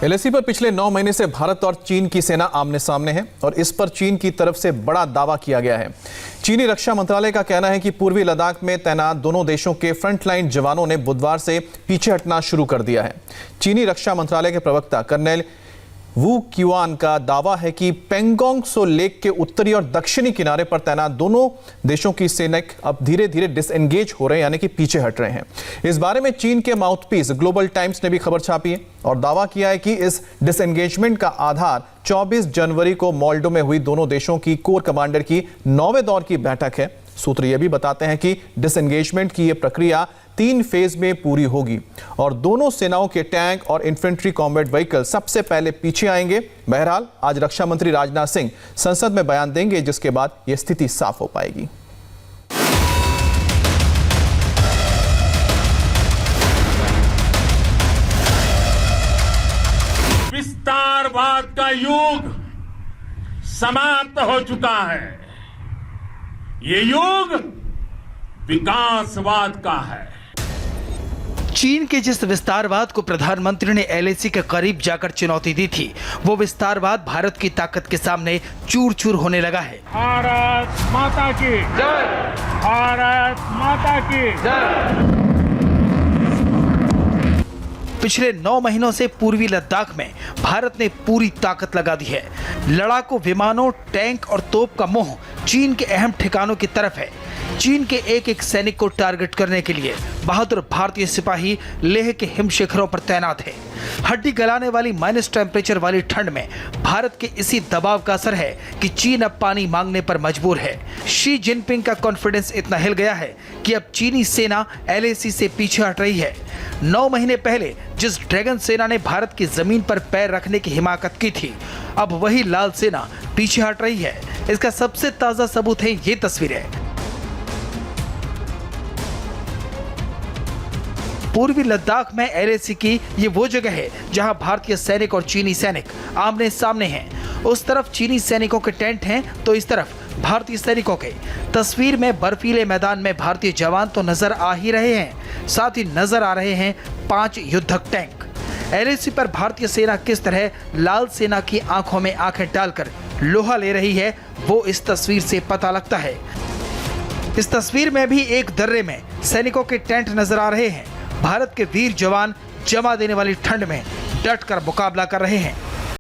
LAC पर पिछले 9 महीने से भारत और चीन की सेना आमने सामने है और इस पर चीन की तरफ से बड़ा दावा किया गया है। चीनी रक्षा मंत्रालय का कहना है कि पूर्वी लद्दाख में तैनात दोनों देशों के फ्रंटलाइन जवानों ने बुधवार से पीछे हटना शुरू कर दिया है। चीनी रक्षा मंत्रालय के प्रवक्ता कर्नल वू क्युआन का दावा है कि पेंगोंग त्सो लेक के उत्तरी और दक्षिणी किनारे पर तैनात दोनों देशों की सैनिक अब धीरे धीरे डिसएंगेज हो रहे हैं, यानी कि पीछे हट रहे हैं। इस बारे में चीन के माउथपीस ग्लोबल टाइम्स ने भी खबर छापी है और दावा किया है कि इस डिसएंगेजमेंट का आधार 24 जनवरी को मोल्डो में हुई दोनों देशों की कोर कमांडर की 9वें दौर की बैठक है। सूत्र यह भी बताते हैं कि डिसएंगेजमेंट की यह प्रक्रिया 3 फेज में पूरी होगी और दोनों सेनाओं के टैंक और इन्फेंट्री कॉम्बैट व्हीकल सबसे पहले पीछे आएंगे। बहरहाल आज रक्षा मंत्री राजनाथ सिंह संसद में बयान देंगे, जिसके बाद यह स्थिति साफ हो पाएगी। विस्तारवाद का युग समाप्त हो चुका है। ये युग विकासवाद का है। चीन के जिस विस्तारवाद को प्रधानमंत्री ने एलएसी के करीब जाकर चुनौती दी थी, वो विस्तारवाद भारत की ताकत के सामने चूर चूर होने लगा है। भारत माता की जय, भारत माता की जय। पिछले 9 महीनों से पूर्वी लद्दाख में भारत ने पूरी ताकत लगा दी है। लड़ाकू विमानों, टैंक और तोप का मोह चीन के अहम ठिकानों की तरफ है। चीन के एक एक सैनिक को टारगेट करने के लिए बहादुर भारतीय सिपाही लेह के हिम शिखरों पर तैनात है। हड्डी गलाने वाली माइनस टेम्परेचर वाली ठंड में भारत के इसी दबाव का असर है कि चीन अब पानी मांगने पर मजबूर है। शी जिनपिंग का कॉन्फिडेंस इतना हिल गया है कि अब चीनी सेना एलएसी से पीछे हट रही है। 9 महीने पहले जिस ड्रैगन सेना ने भारत की जमीन पर पैर रखने की हिमाकत की थी, अब वही लाल सेना पीछे हट रही है। इसका सबसे ताजा सबूत है ये तस्वीरें। पूर्वी लद्दाख में एलएसी की ये वो जगह है जहां भारतीय सैनिक और चीनी सैनिक आमने सामने हैं। उस तरफ चीनी सैनिकों के टेंट हैं तो इस तरफ भारतीय सैनिकों के। तस्वीर में बर्फीले मैदान में भारतीय जवान तो नजर आ ही रहे हैं, साथ ही नजर आ रहे हैं 5 युद्धक टैंक। एलएसी पर भारतीय सेना किस तरह लाल सेना की आंखों में आंखें डालकर लोहा ले रही है, वो इस तस्वीर से पता लगता है। इस तस्वीर में भी एक दर्रे में सैनिकों के टेंट नजर आ रहे हैं। भारत के वीर जवान जमा देने वाली ठंड में डट कर मुकाबला कर रहे हैं।